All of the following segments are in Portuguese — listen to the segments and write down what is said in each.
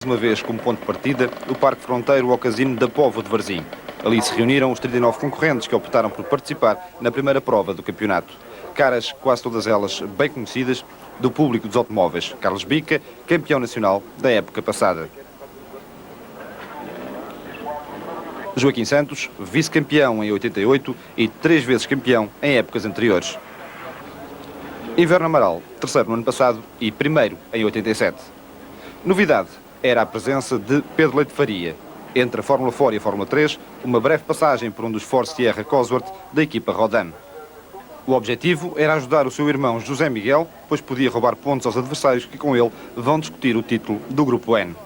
Uma vez como ponto de partida, o Parque Fronteiro ao Casino da Póvoa de Varzim. Ali se reuniram os 39 concorrentes que optaram por participar na primeira prova do campeonato. Caras, quase todas elas bem conhecidas, do público dos automóveis. Carlos Bica, campeão nacional da época passada. Joaquim Santos, vice-campeão em 88 e 3 vezes campeão em épocas anteriores. Inverno Amaral, terceiro no ano passado e primeiro em 87. Novidade era a presença de Pedro Leite Faria. Entre a Fórmula 4 e a Fórmula 3, uma breve passagem por um dos Ford Sierra Cosworth da equipa Rodan. O objetivo era ajudar o seu irmão José Miguel, pois podia roubar pontos aos adversários que com ele vão discutir o título do Grupo N.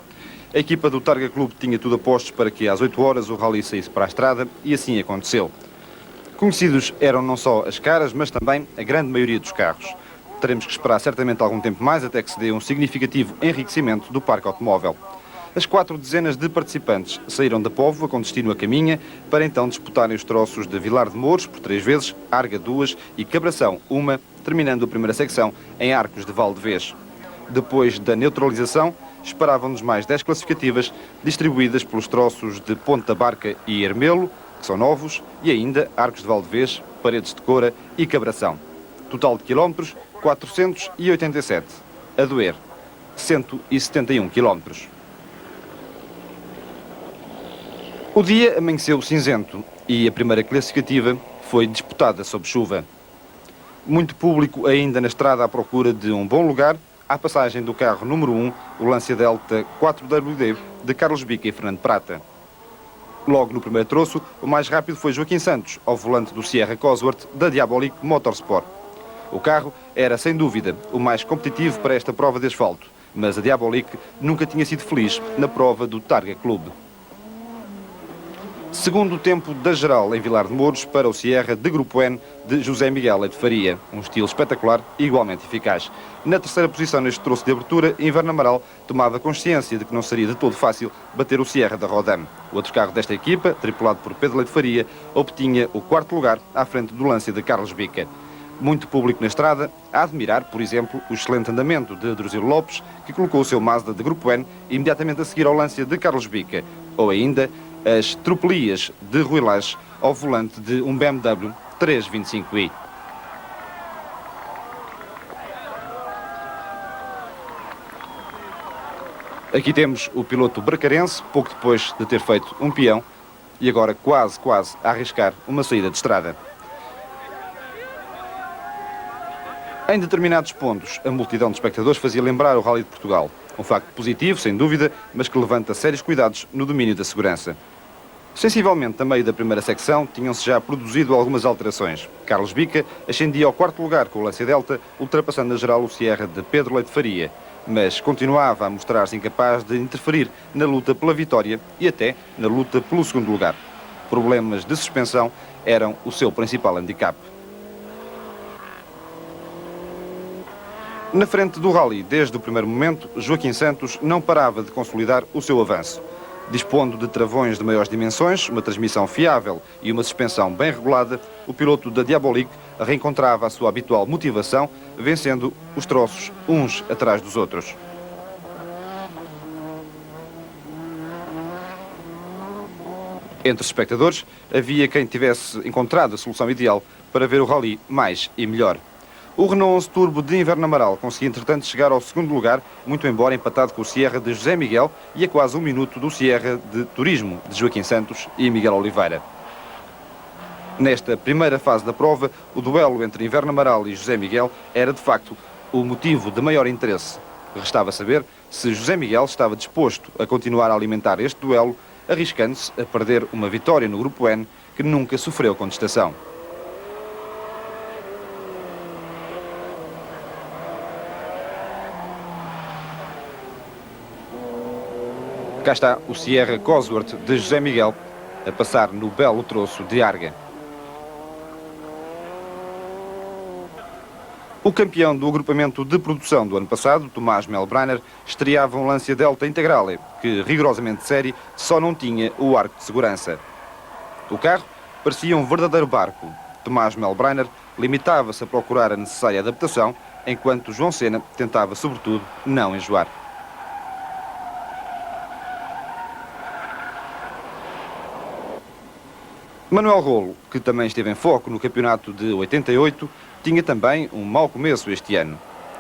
A equipa do Targa Clube tinha tudo a postos para que às 8 horas o rally saísse para a estrada e assim aconteceu. Conhecidos eram não só as caras, mas também a grande maioria dos carros. Teremos que esperar certamente algum tempo mais até que se dê um significativo enriquecimento do parque automóvel. As 4 dezenas de participantes saíram da Póvoa com destino a Caminha para então disputarem os troços de Vilar de Mouros por 3 vezes, Arga 2 e Cabração 1, terminando a primeira secção em Arcos de Valdevez. Depois da neutralização, esperavam-nos mais 10 classificativas distribuídas pelos troços de Ponte da Barca e Ermelo, que são novos, e ainda Arcos de Valdevez, Paredes de Coura e Cabração. Total de quilómetros, 487. A doer, 171 quilómetros. O dia amanheceu cinzento e a primeira classificativa foi disputada sob chuva. Muito público ainda na estrada à procura de um bom lugar à passagem do carro número 1, o Lancia Delta 4WD de Carlos Bica e Fernando Prata. Logo no primeiro troço, o mais rápido foi Joaquim Santos, ao volante do Sierra Cosworth da Diabolic Motorsport. O carro era, sem dúvida, o mais competitivo para esta prova de asfalto, mas a Diabolic nunca tinha sido feliz na prova do Targa Clube. Segundo tempo da geral em Vilar de Mouros para o Sierra de Grupo N de José Miguel Leite Faria, um estilo espetacular e igualmente eficaz. Na terceira posição neste troço de abertura, Inverno Amaral tomava consciência de que não seria de todo fácil bater o Sierra da Rodan. O outro carro desta equipa, tripulado por Pedro Leite Faria, obtinha o quarto lugar à frente do Lancia de Carlos Bica. Muito público na estrada, a admirar, por exemplo, o excelente andamento de Druzilo Lopes, que colocou o seu Mazda de Grupo N imediatamente a seguir ao Lancia de Carlos Bica, ou ainda as tropelias de Rui Lage ao volante de um BMW 325i. Aqui temos o piloto bracarense, pouco depois de ter feito um peão, e agora quase a arriscar uma saída de estrada. Em determinados pontos, a multidão de espectadores fazia lembrar o Rally de Portugal. Um facto positivo, sem dúvida, mas que levanta sérios cuidados no domínio da segurança. Sensivelmente, a meio da primeira secção, tinham-se já produzido algumas alterações. Carlos Bica ascendia ao quarto lugar com o Lancia Delta, ultrapassando na geral o Sierra de Pedro Leite Faria, mas continuava a mostrar-se incapaz de interferir na luta pela vitória e até na luta pelo segundo lugar. Problemas de suspensão eram o seu principal handicap. Na frente do rally, desde o primeiro momento, Joaquim Santos não parava de consolidar o seu avanço. Dispondo de travões de maiores dimensões, uma transmissão fiável e uma suspensão bem regulada, o piloto da Diabolic reencontrava a sua habitual motivação, vencendo os troços uns atrás dos outros. Entre os espectadores, havia quem tivesse encontrado a solução ideal para ver o rally mais e melhor. O Renault 11 Turbo de Inverno Amaral conseguia, entretanto, chegar ao segundo lugar, muito embora empatado com o Sierra de José Miguel e a quase 1 minuto do Sierra de Turismo de Joaquim Santos e Miguel Oliveira. Nesta primeira fase da prova, o duelo entre Inverno Amaral e José Miguel era, de facto, o motivo de maior interesse. Restava saber se José Miguel estava disposto a continuar a alimentar este duelo, arriscando-se a perder uma vitória no Grupo N que nunca sofreu contestação. Cá está o Sierra Cosworth de José Miguel a passar no belo troço de Arga. O campeão do agrupamento de produção do ano passado, Tomás Melbreiner, estreava um Lancia Delta Integrale, que, rigorosamente de série, só não tinha o arco de segurança. O carro parecia um verdadeiro barco. Tomás Melbreiner limitava-se a procurar a necessária adaptação, enquanto João Sena tentava, sobretudo, não enjoar. Manuel Rolo, que também esteve em foco no campeonato de 88, tinha também um mau começo este ano.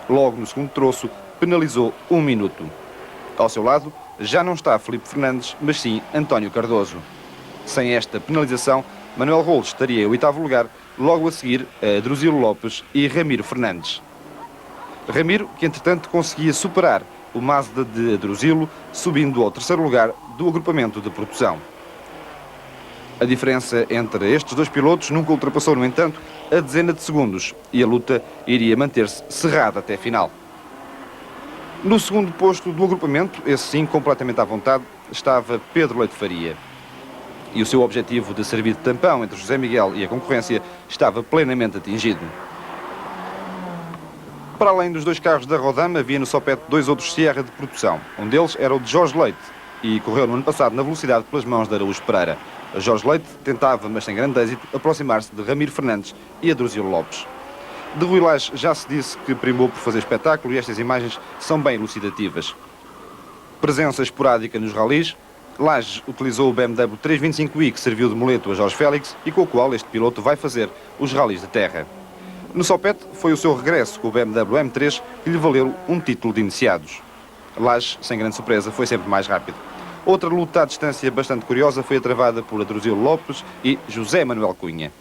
Logo no segundo troço, penalizou 1 minuto. Ao seu lado, já não está Filipe Fernandes, mas sim António Cardoso. Sem esta penalização, Manuel Rolo estaria em 8º lugar, logo a seguir a Druzilo Lopes e Ramiro Fernandes. Ramiro, que entretanto conseguia superar o Mazda de Druzilo, subindo ao 3º lugar do agrupamento de produção. A diferença entre estes dois pilotos nunca ultrapassou, no entanto, a dezena de segundos e a luta iria manter-se cerrada até a final. No segundo posto do agrupamento, esse sim completamente à vontade, estava Pedro Leite Faria. E o seu objetivo de servir de tampão entre José Miguel e a concorrência estava plenamente atingido. Para além dos dois carros da Rodam, havia no Sopete 2 outros Sierra de produção. Um deles era o de Jorge Leite e correu no ano passado na velocidade pelas mãos de Araújo Pereira. Jorge Leite tentava, mas sem grande êxito, aproximar-se de Ramiro Fernandes e Adruzilo Lopes. De Rui Lage já se disse que primou por fazer espetáculo e estas imagens são bem elucidativas. Presença esporádica nos ralis, Lage utilizou o BMW 325i que serviu de moleto a Jorge Félix e com o qual este piloto vai fazer os ralis de terra. No Sopete foi o seu regresso com o BMW M3 que lhe valeu um título de iniciados. Lage, sem grande surpresa, foi sempre mais rápido. Outra luta à distância bastante curiosa foi travada por Adruzilo Lopes e José Manuel Cunha.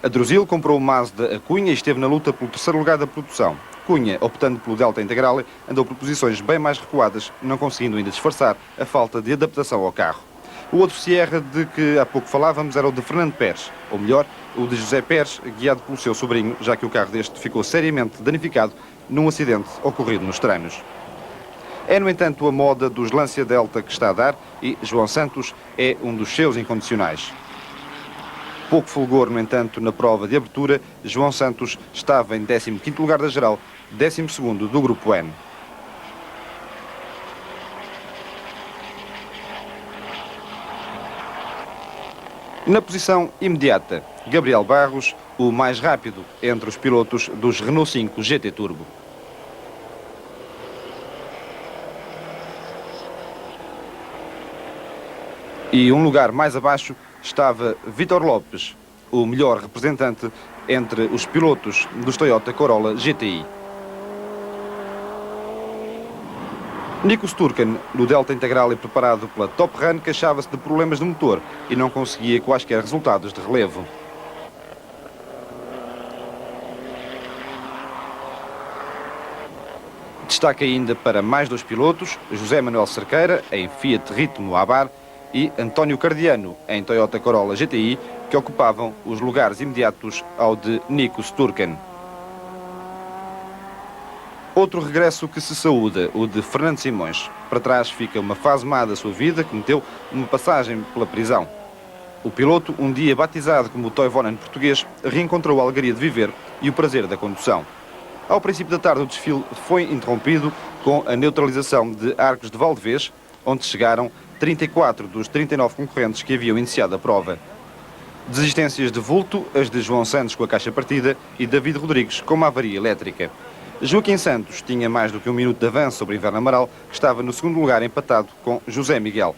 Adruzilo comprou o Mazda a Cunha e esteve na luta pelo 3º lugar da produção. Cunha, optando pelo Delta Integrale, andou por posições bem mais recuadas, não conseguindo ainda disfarçar a falta de adaptação ao carro. O outro Sierra de que há pouco falávamos era o de Fernando Pérez, ou melhor, o de José Pérez, guiado pelo seu sobrinho, já que o carro deste ficou seriamente danificado num acidente ocorrido nos treinos. É, no entanto, a moda dos Lancia Delta que está a dar e João Santos é um dos seus incondicionais. Pouco fulgor, no entanto, na prova de abertura, João Santos estava em 15º lugar da geral, 12º do Grupo N. Na posição imediata, Gabriel Barros, o mais rápido entre os pilotos dos Renault 5 GT Turbo. E um lugar mais abaixo estava Vítor Lopes, o melhor representante entre os pilotos dos Toyota Corolla GTI. Nico Sturken, no Delta Integrale preparado pela Top Run, queixava-se de problemas de motor e não conseguia quaisquer resultados de relevo. Destaque ainda para mais dois pilotos, José Manuel Cerqueira, em Fiat Ritmo Abarth, e António Cardiano, em Toyota Corolla GTI, que ocupavam os lugares imediatos ao de Nico Sturken. Outro regresso que se saúda, o de Fernando Simões. Para trás fica uma fase má da sua vida, que meteu uma passagem pela prisão. O piloto, um dia batizado como o Toivonen português, reencontrou a alegria de viver e o prazer da condução. Ao princípio da tarde, o desfile foi interrompido com a neutralização de Arcos de Valdevez, onde chegaram 34 dos 39 concorrentes que haviam iniciado a prova. Desistências de vulto, as de João Santos com a caixa partida e David Rodrigues com uma avaria elétrica. Joaquim Santos tinha mais do que 1 minuto de avanço sobre Inverno Amaral, que estava no 2º lugar empatado com José Miguel.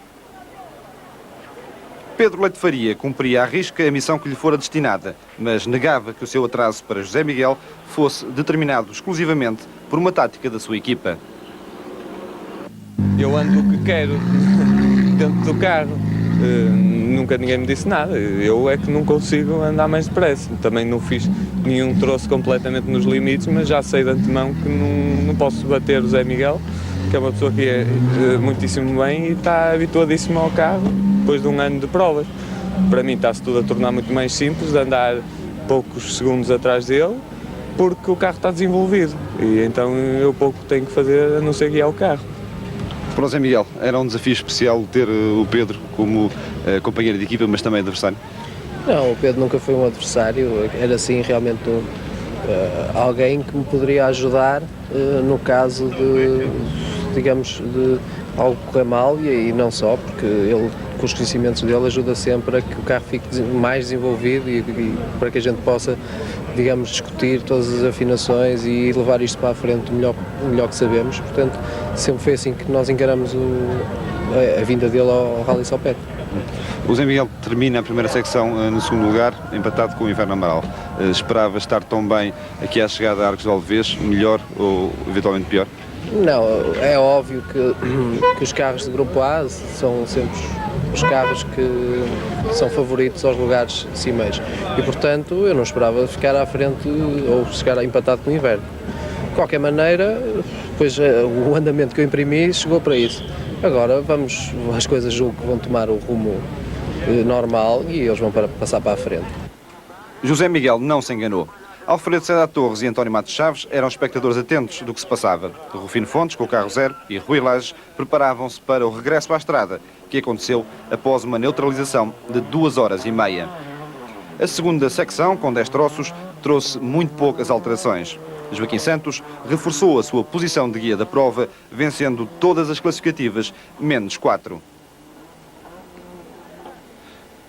Pedro Leite Faria cumpria à risca a missão que lhe fora destinada, mas negava que o seu atraso para José Miguel fosse determinado exclusivamente por uma tática da sua equipa. Eu ando o que quero dentro do carro, nunca ninguém me disse nada, eu é que não consigo andar mais depressa. Também não fiz nenhum troço completamente nos limites, mas já sei de antemão que não posso bater o Zé Miguel, que é uma pessoa que é muitíssimo bem e está habituadíssimo ao carro depois de um ano de provas. Para mim está-se tudo a tornar muito mais simples de andar poucos segundos atrás dele, porque o carro está desenvolvido e então eu pouco tenho que fazer a não ser guiar o carro. Para o Zé Miguel, era um desafio especial ter o Pedro como companheiro de equipa, mas também adversário? Não, o Pedro nunca foi um adversário, era sim realmente alguém que me poderia ajudar no caso de, digamos, de algo correr mal e não só, porque ele, com os conhecimentos dele, ajuda sempre a que o carro fique mais desenvolvido e para que a gente possa, digamos, discutir todas as afinações e levar isto para a frente o melhor que sabemos. Portanto, sempre foi assim que nós encaramos a vinda dele ao Rally Sopete. O Zé Miguel termina a primeira secção no segundo lugar, empatado com o Inverno Amaral. Esperava estar tão bem aqui à chegada a Arcos de Alvez, melhor ou eventualmente pior? Não, é óbvio que os carros de Grupo A são sempre os carros que são favoritos aos lugares cimeiros e, portanto, eu não esperava ficar à frente ou chegar empatado com o Inverno. De qualquer maneira, depois o andamento que eu imprimi chegou para isso. Agora as coisas julgo que vão tomar o rumo normal e eles vão passar para a frente. José Miguel não se enganou. Alfredo César Torres e António Matos Chaves eram espectadores atentos do que se passava. Rufino Fontes, com o carro zero, e Rui Lages preparavam-se para o regresso à estrada, que aconteceu após uma neutralização de 2 horas e meia. A segunda secção, com 10 troços, trouxe muito poucas alterações. Joaquim Santos reforçou a sua posição de guia da prova, vencendo todas as classificativas, menos 4.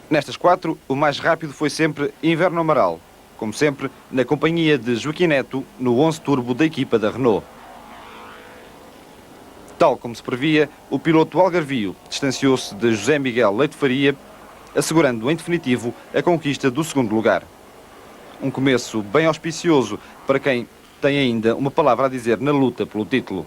Nestas 4, o mais rápido foi sempre Inverno Amaral, como sempre, na companhia de Joaquim Neto, no 11 Turbo da equipa da Renault. Tal como se previa, o piloto algarvio distanciou-se de José Miguel Leite Faria, assegurando em definitivo a conquista do segundo lugar. Um começo bem auspicioso para quem tem ainda uma palavra a dizer na luta pelo título.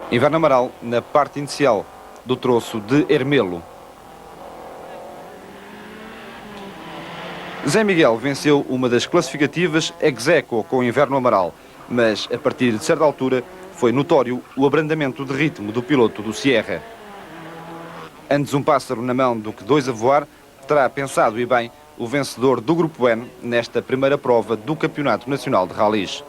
Inverno Amaral na parte inicial do troço de Ermelo. Zé Miguel venceu uma das classificativas ex aequo com o Inverno Amaral, mas a partir de certa altura foi notório o abrandamento de ritmo do piloto do Sierra. Antes um pássaro na mão do que 2 a voar, terá pensado e bem o vencedor do Grupo N nesta primeira prova do Campeonato Nacional de Rallys.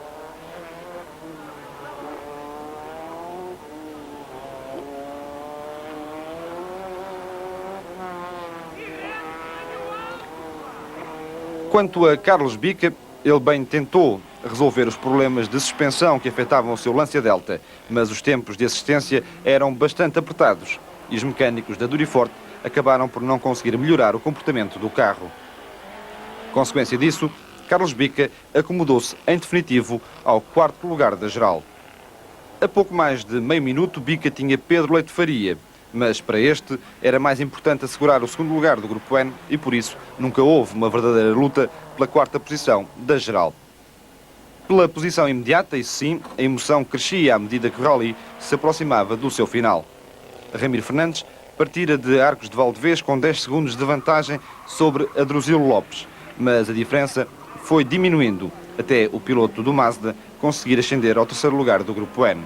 Quanto a Carlos Bica, ele bem tentou resolver os problemas de suspensão que afetavam o seu Lancia Delta, mas os tempos de assistência eram bastante apertados e os mecânicos da Duriforte acabaram por não conseguir melhorar o comportamento do carro. Consequência disso, Carlos Bica acomodou-se em definitivo ao 4º lugar da geral. A pouco mais de meio minuto, Bica tinha Pedro Leite Faria, mas para este era mais importante assegurar o segundo lugar do Grupo N e por isso nunca houve uma verdadeira luta pela 4ª posição da geral. Pela posição imediata, isso sim, a emoção crescia à medida que o rally se aproximava do seu final. Ramiro Fernandes partira de Arcos de Valdevez com 10 segundos de vantagem sobre Adruzilo Lopes, mas a diferença foi diminuindo até o piloto do Mazda conseguir ascender ao 3º lugar do Grupo N.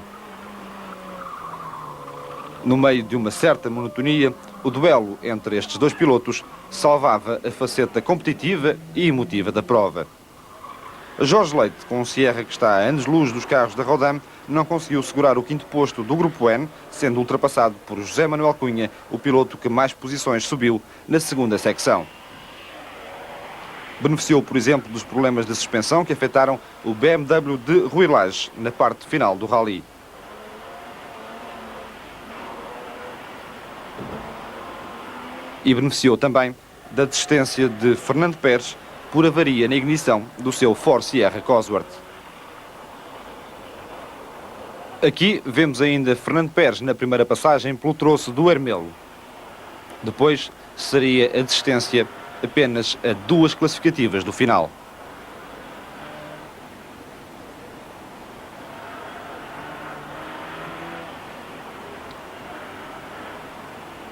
No meio de uma certa monotonia, o duelo entre estes 2 pilotos salvava a faceta competitiva e emotiva da prova. Jorge Leite, com um Sierra que está a anos-luz dos carros da Rodam, não conseguiu segurar o 5º posto do Grupo N, sendo ultrapassado por José Manuel Cunha, o piloto que mais posições subiu na segunda secção. Beneficiou, por exemplo, dos problemas de suspensão que afetaram o BMW de Rui Lages na parte final do rally. E beneficiou também da desistência de Fernando Pérez por avaria na ignição do seu Ford Sierra Cosworth. Aqui vemos ainda Fernando Pérez na primeira passagem pelo troço do Ermelo. Depois seria a desistência apenas a 2 classificativas do final.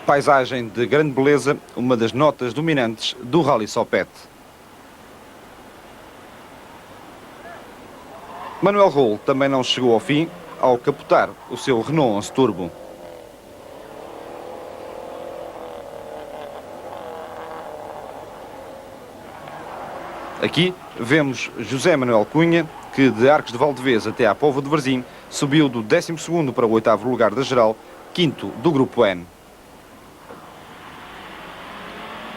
Paisagem de grande beleza, uma das notas dominantes do Rally Sopete. Manuel Rolo também não chegou ao fim ao capotar o seu Renault 11 Turbo. Aqui vemos José Manuel Cunha, que de Arcos de Valdevez até à Póvoa de Varzim subiu do 12º para o 8º lugar da geral, 5º do Grupo N.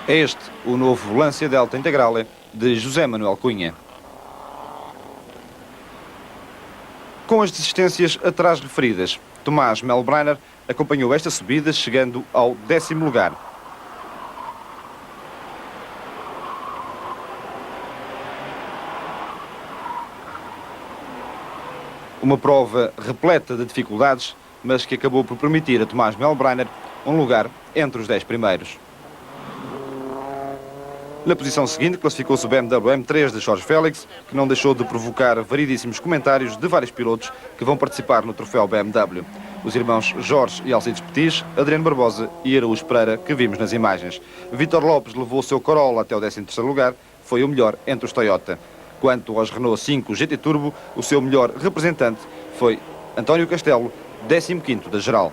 É este o novo Lancia Delta Integrale de José Manuel Cunha. Com as desistências atrás referidas, Tomás Melbrenner acompanhou esta subida, chegando ao 10º lugar. Uma prova repleta de dificuldades, mas que acabou por permitir a Tomás Melbreiner um lugar entre os 10 primeiros. Na posição seguinte classificou-se o BMW M3 de Jorge Félix, que não deixou de provocar variedíssimos comentários de vários pilotos que vão participar no troféu BMW. Os irmãos Jorge e Alcides Petis, Adriano Barbosa e Araújo Pereira, que vimos nas imagens. Vítor Lopes levou o seu Corolla até o 13º lugar, foi o melhor entre os Toyota. Quanto aos Renault 5 GT Turbo, o seu melhor representante foi António Castelo, 15º da geral.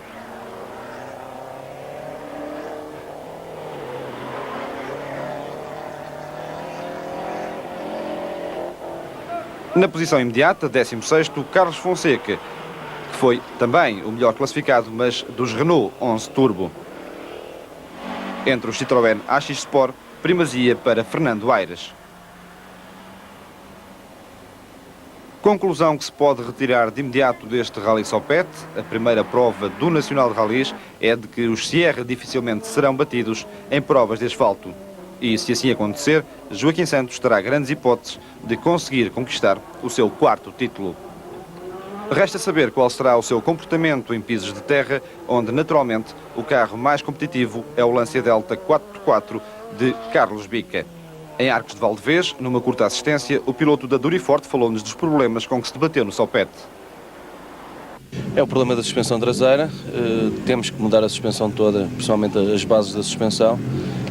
Na posição imediata, 16º, Carlos Fonseca, que foi também o melhor classificado, mas dos Renault 11 Turbo. Entre os Citroën AX Sport, primazia para Fernando Aires. Conclusão que se pode retirar de imediato deste Rally Sopete, a primeira prova do Nacional de Rallys, é de que os Sierra dificilmente serão batidos em provas de asfalto. E, se assim acontecer, Joaquim Santos terá grandes hipóteses de conseguir conquistar o seu 4º título. Resta saber qual será o seu comportamento em pisos de terra, onde, naturalmente, o carro mais competitivo é o Lancia Delta 4x4 de Carlos Bica. Em Arcos de Valdevez, numa curta assistência, o piloto da Duriforte falou-nos dos problemas com que se debateu no Sopete. É o problema da suspensão traseira, temos que mudar a suspensão toda, principalmente as bases da suspensão,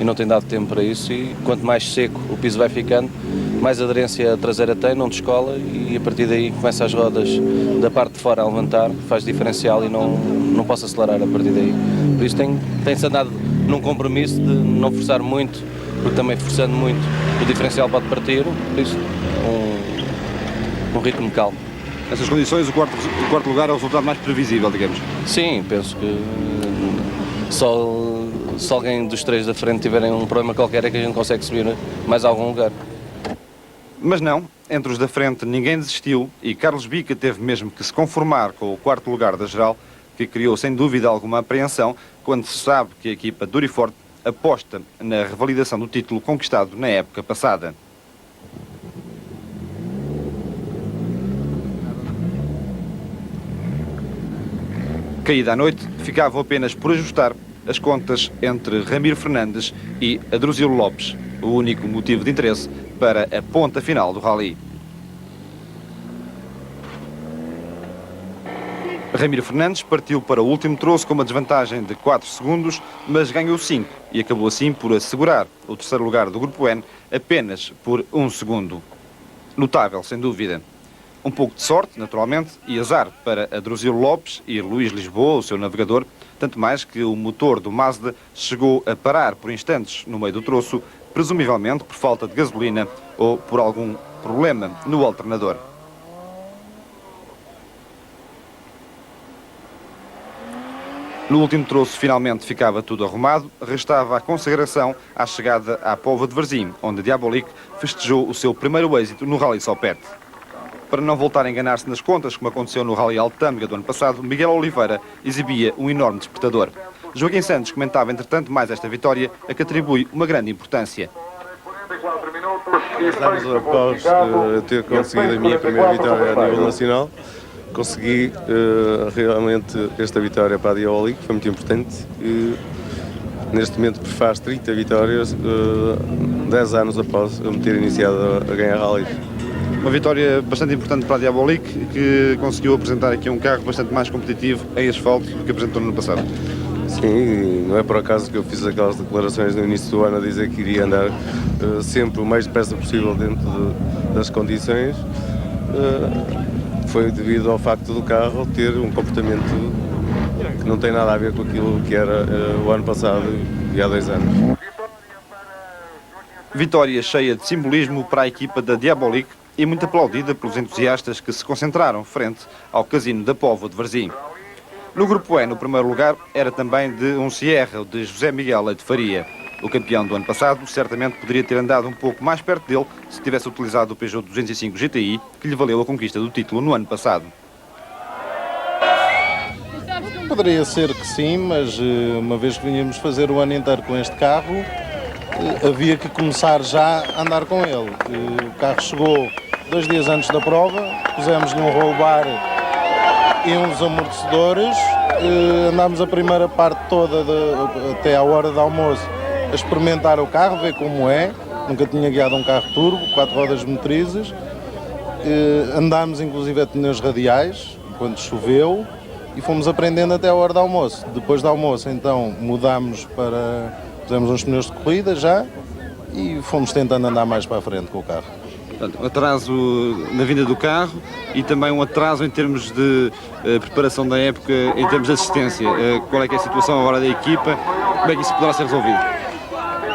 e não tem dado tempo para isso, e quanto mais seco o piso vai ficando, mais aderência a traseira tem, não descola, e a partir daí começa as rodas da parte de fora a levantar, faz diferencial e não posso acelerar a partir daí. Por isso tem-se andado num compromisso de não forçar muito, porque também forçando muito o diferencial pode partir, por isso um ritmo calmo. Nessas condições, o quarto lugar é o resultado mais previsível, digamos. Sim, penso que só se alguém dos 3 da frente tiverem um problema qualquer é que a gente consegue subir mais a algum lugar. Mas não, entre os da frente ninguém desistiu e Carlos Bica teve mesmo que se conformar com o 4º lugar da geral, que criou sem dúvida alguma apreensão quando se sabe que a equipa Duriforte aposta na revalidação do título conquistado na época passada. Caída à noite, ficavam apenas por ajustar as contas entre Ramiro Fernandes e Adruzilo Lopes, o único motivo de interesse para a ponta final do rally. Ramiro Fernandes partiu para o último troço com uma desvantagem de 4 segundos, mas ganhou 5 e acabou assim por assegurar o 3º lugar do Grupo N apenas por 1 segundo. Notável, sem dúvida. Um pouco de sorte, naturalmente, e azar para Adruzilo Lopes e Luís Lisboa, o seu navegador, tanto mais que o motor do Mazda chegou a parar por instantes no meio do troço, presumivelmente por falta de gasolina ou por algum problema no alternador. No último troço, finalmente ficava tudo arrumado, restava a consagração à chegada à Póvoa de Varzim, onde Diabolique festejou o seu primeiro êxito no Rally Sopete. Para não voltar a enganar-se nas contas, como aconteceu no Rally Altâmega do ano passado, Miguel Oliveira exibia um enorme despertador. Joaquim Santos comentava, entretanto, mais esta vitória, a que atribui uma grande importância. Estamos após ter conseguido a minha primeira vitória a nível nacional. Consegui realmente esta vitória para a Diabolique, foi muito importante. Neste momento faz 30 vitórias, 10 anos após eu me ter iniciado a ganhar rallies. Uma vitória bastante importante para a Diabolique, que conseguiu apresentar aqui um carro bastante mais competitivo em asfalto do que apresentou no ano passado. Sim, não é por acaso que eu fiz aquelas declarações no início do ano a dizer que iria andar sempre o mais depressa possível dentro das condições. Foi devido ao facto do carro ter um comportamento que não tem nada a ver com aquilo que era o ano passado e há 2 anos. Vitória cheia de simbolismo para a equipa da Diabolique e muito aplaudida pelos entusiastas que se concentraram frente ao casino da Póvoa de Varzim. No Grupo E, no primeiro lugar, era também de um Sierra, de José Miguel Leite Faria. O campeão do ano passado certamente poderia ter andado um pouco mais perto dele se tivesse utilizado o Peugeot 205 GTI, que lhe valeu a conquista do título no ano passado. Poderia ser que sim, mas uma vez que vinhamos fazer o ano inteiro com este carro, havia que começar já a andar com ele. O carro chegou 2 dias antes da prova, pusemos-lhe um roll bar e uns amortecedores. Andámos a primeira parte toda, até à hora do almoço, a experimentar o carro, ver como é. Nunca tinha guiado um carro turbo, 4 rodas motrizes. Andámos inclusive a pneus radiais, quando choveu, e fomos aprendendo até à hora do almoço. Depois do almoço, então, fizemos uns pneus de corrida já, e fomos tentando andar mais para a frente com o carro. Portanto, um atraso na vinda do carro e também um atraso em termos de preparação da época, em termos de assistência. Qual é que é a situação agora da equipa? Como é que isso poderá ser resolvido?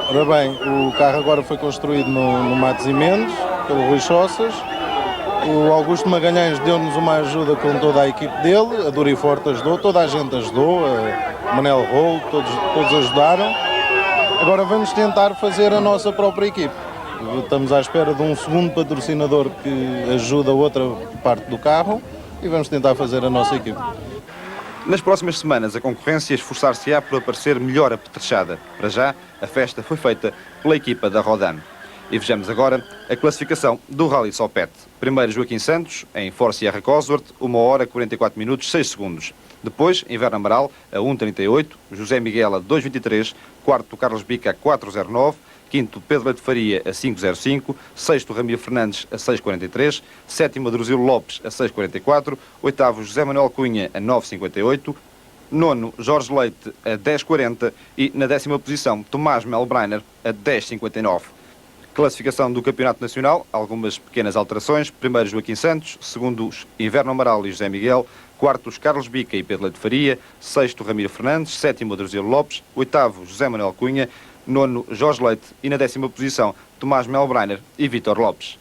Ora bem, o carro agora foi construído no Matos e Mendes, pelo Rui Chossas. O Augusto Magalhães deu-nos uma ajuda com toda a equipe dele, a Duriforte ajudou, toda a gente ajudou, a Manel Rolo, todos ajudaram. Agora vamos tentar fazer a nossa própria equipe. Estamos à espera de um segundo patrocinador que ajuda a outra parte do carro e vamos tentar fazer a nossa equipe. Nas próximas semanas, a concorrência esforçar-se-á por aparecer melhor apetrechada. Para já, a festa foi feita pela equipa da Rodan. E vejamos agora a classificação do Rally Sopete. Primeiro, Joaquim Santos, em Force Sierra Cosworth, 1 hora 44 minutos 6 segundos. Depois, Inverno Amaral, a 1,38, José Miguel a 2,23, quarto, Carlos Bica a 4,09, quinto, Pedro Leite Faria a 5,05, sexto, Ramiro Fernandes a 6,43, sétimo, Adruzilo Lopes a 6,44, oitavo, José Manuel Cunha a 9,58, nono, Jorge Leite a 10,40 e na 10ª posição, Tomás Melbreiner a 10,59. Classificação do Campeonato Nacional, algumas pequenas alterações. Primeiro, Joaquim Santos. Segundo, Inverno Amaral e José Miguel. Quartos, Carlos Bica e Pedro Leite Faria. Sexto, Ramiro Fernandes. Sétimo, Adruzilo Lopes. Oitavo, José Manuel Cunha. Nono, Jorge Leite. E na 10ª posição, Tomás Melbreiner e Vítor Lopes.